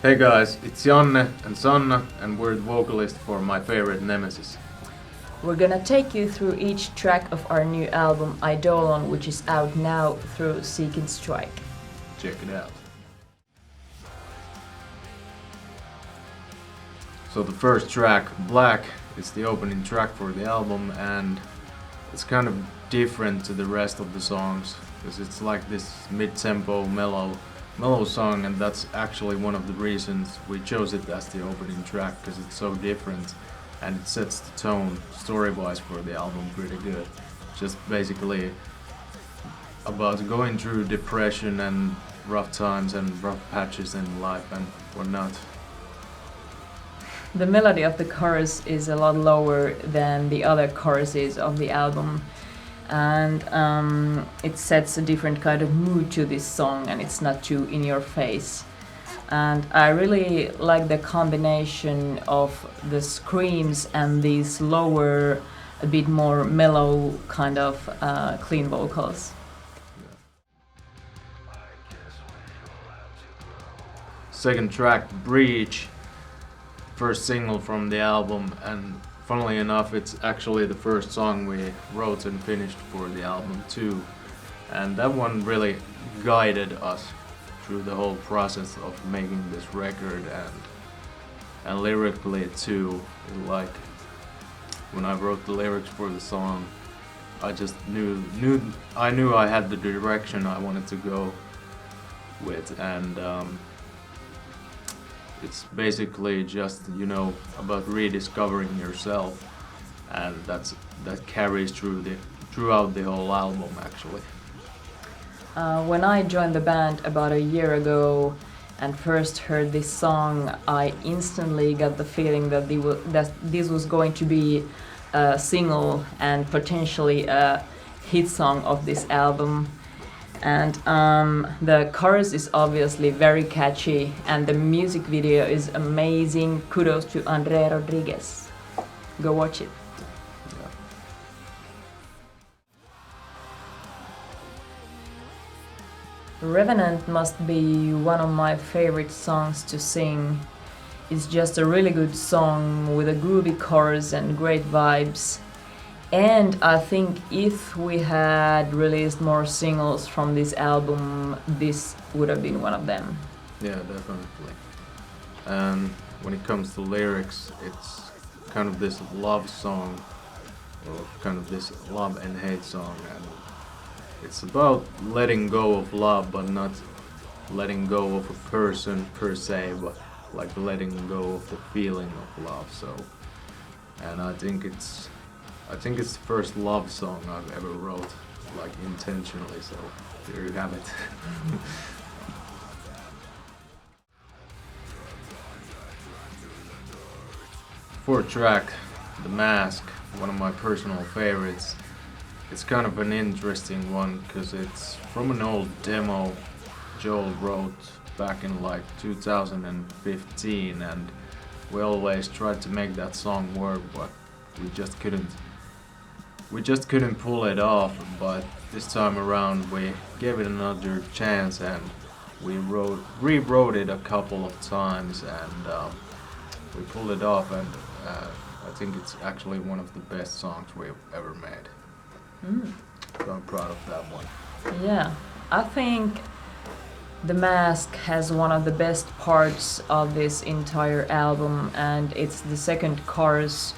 Hey guys, it's Janne and Sanna, and we're the vocalists for my favorite Nemesis. We're gonna take you through each track of our new album Eidolon, which is out now through Seek and Strike. Check it out. So the first track, Black, is the opening track for the album, and it's kind of different to the rest of the songs because it's like this mid-tempo, mellow song, and that's actually one of the reasons we chose it as the opening track, because it's so different and it sets the tone story-wise for the album pretty good. Just basically about going through depression and rough times and rough patches in life and whatnot. The melody of the chorus is a lot lower than the other choruses of the album, and it sets a different kind of mood to this song, and it's not too in your face. And I really like the combination of the screams and these lower, a bit more mellow kind of clean vocals. Second track, Breach, first single from the album, and funnily enough it's actually the first song we wrote and finished for the album too, and that one really guided us through the whole process of making this record, and lyrically too. Like when I wrote the lyrics for the song, I just knew I had the direction I wanted to go with, and it's basically just, about rediscovering yourself, and that carries throughout the whole album actually. When I joined the band about a year ago and first heard this song, I instantly got the feeling that this was going to be a single and potentially a hit song of this album. And the chorus is obviously very catchy, and the music video is amazing. Kudos to Andre Rodriguez. Go watch it. Yeah. Revenant must be one of my favorite songs to sing. It's just a really good song with a groovy chorus and great vibes. And I think if we had released more singles from this album, this would have been one of them. Yeah, definitely. And when it comes to lyrics, it's kind of this love song, or kind of this love and hate song, and it's about letting go of love, but not letting go of a person per se, but like letting go of the feeling of love. So, and I think it's the first love song I've ever wrote, like intentionally, so there you have it. Fourth track, The Mask, one of my personal favorites. It's kind of an interesting one because it's from an old demo Joel wrote back in like 2015, and we always tried to make that song work, but we just couldn't pull it off. But this time around we gave it another chance, and we rewrote it a couple of times, and we pulled it off, and I think it's actually one of the best songs we've ever made. So I'm proud of that one. Yeah, I think The Mask has one of the best parts of this entire album, and it's the second chorus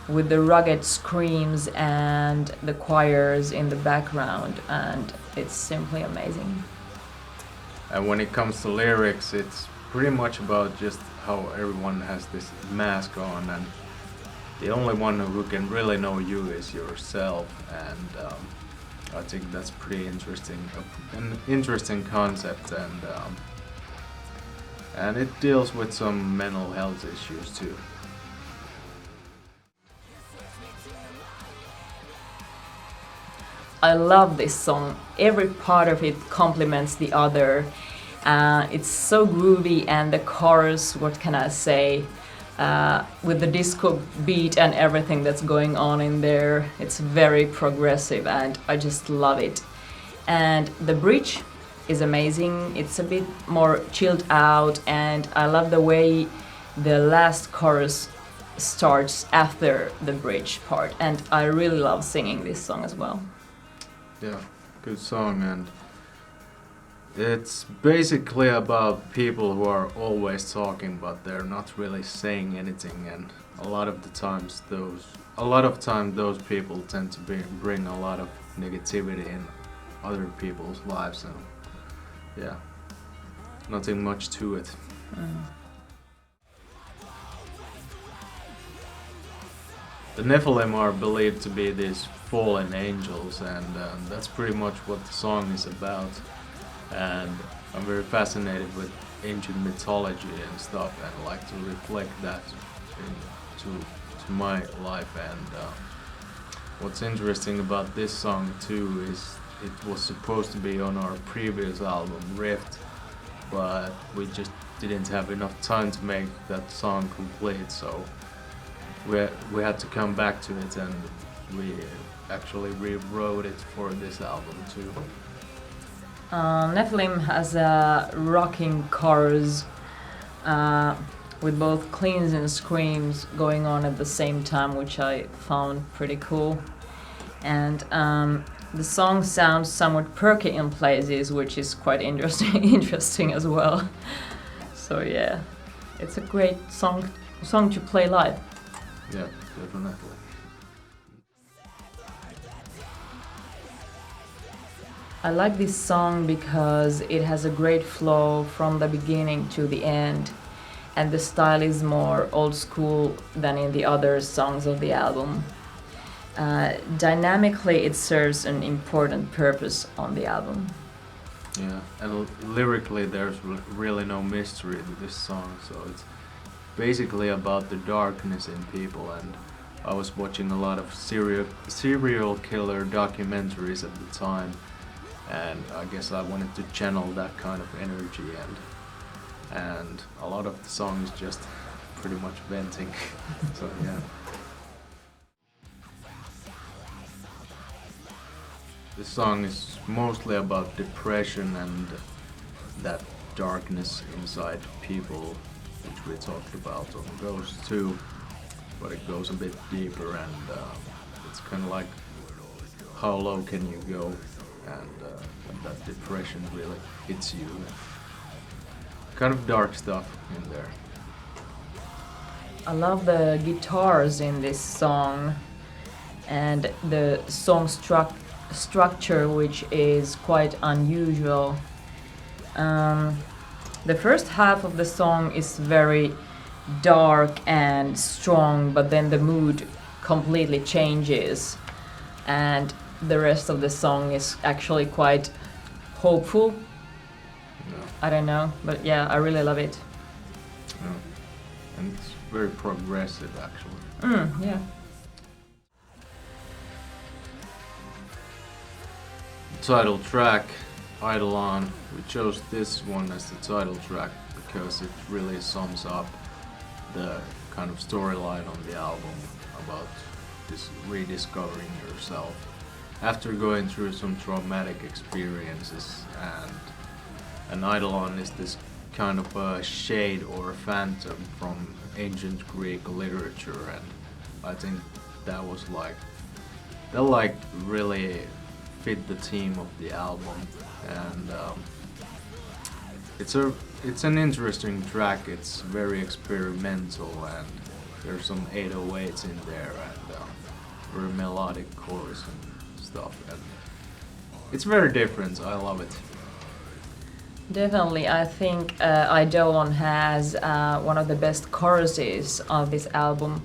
with the rugged screams and the choirs in the background, and it's simply amazing. And when it comes to lyrics, it's pretty much about just how everyone has this mask on, and the only one who can really know you is yourself, and I think that's pretty interesting, an interesting concept, and it deals with some mental health issues too. I love this song. Every part of it complements the other. It's so groovy, and the chorus, what can I say? With the disco beat and everything that's going on in there, it's very progressive, and I just love it. And the bridge is amazing. It's a bit more chilled out, and I love the way the last chorus starts after the bridge part, and I really love singing this song as well. Yeah, good song, and it's basically about people who are always talking but they're not really saying anything, and a lot of times those people tend to bring a lot of negativity in other people's lives, and yeah, nothing much to it. The Nephilim are believed to be these fallen angels, and that's pretty much what the song is about. And I'm very fascinated with ancient mythology and stuff, and like to reflect that to my life. And what's interesting about this song too is it was supposed to be on our previous album, Rift, but we just didn't have enough time to make that song complete, so we had to come back to it, and we actually rewrote it for this album too. Nephilim has a rocking chorus with both cleans and screams going on at the same time, which I found pretty cool. And the song sounds somewhat perky in places, which is quite interesting as well. So yeah, it's a great song to play live. Yeah, definitely. I like this song because it has a great flow from the beginning to the end, and the style is more old school than in the other songs of the album. Dynamically, it serves an important purpose on the album. Yeah, and lyrically there's really no mystery to this song, so it's basically about the darkness in people, and I was watching a lot of serial killer documentaries at the time, and I guess I wanted to channel that kind of energy, and a lot of the song is just pretty much venting. So yeah. This song is mostly about depression and that darkness inside people, which we talked about on Ghost 2, but it goes a bit deeper, and it's kind of like how low can you go, and when that depression really hits you. Kind of dark stuff in there. I love the guitars in this song and the song structure, which is quite unusual. The first half of the song is very dark and strong, but then the mood completely changes, and the rest of the song is actually quite hopeful. Yeah. I don't know, but yeah, I really love it. Yeah. And it's very progressive, actually. Yeah. Title track, Eidolon. We chose this one as the title track because it really sums up the kind of storyline on the album about this rediscovering yourself after going through some traumatic experiences, and Eidolon is this kind of a shade or a phantom from ancient Greek literature, and I think that really fit the theme of the album, and it's an interesting track. It's very experimental, and there's some 808s in there, and very melodic chorus and stuff, and it's very different. I love it. Definitely, I think Eidolon has one of the best choruses of this album.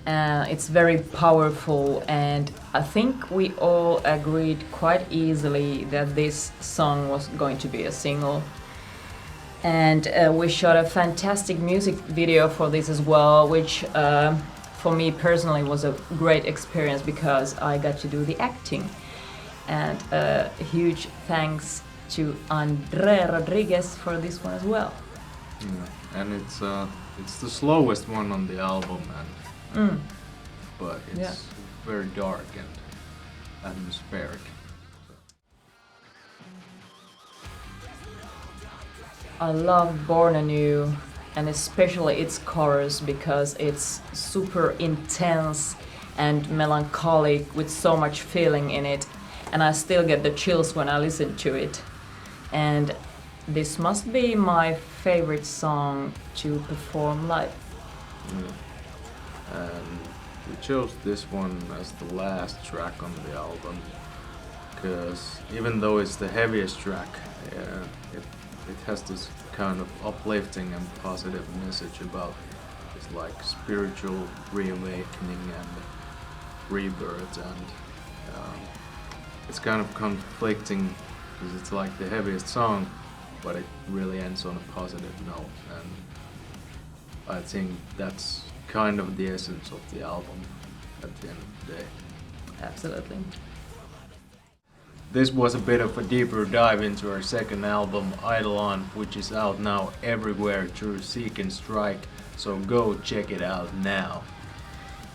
It's very powerful, and I think we all agreed quite easily that this song was going to be a single. And we shot a fantastic music video for this as well, which for me personally was a great experience because I got to do the acting. And a huge thanks to Andre Rodriguez for this one as well. Yeah. And it's the slowest one on the album, and but it's very dark and atmospheric. I love Born Anew, and especially its chorus because it's super intense and melancholic with so much feeling in it, and I still get the chills when I listen to it. And this must be my favorite song to perform live. And we chose this one as the last track on the album because even though it's the heaviest track, it has this kind of uplifting and positive message about this like spiritual reawakening and rebirth, and it's kind of conflicting because it's like the heaviest song, but it really ends on a positive note, and I think that's kind of the essence of the album at the end of the day. Absolutely. This was a bit of a deeper dive into our second album, Eidolon, which is out now everywhere through Seek and Strike, so go check it out now.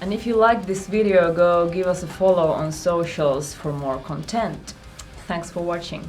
And if you like this video, go give us a follow on socials for more content. Thanks for watching.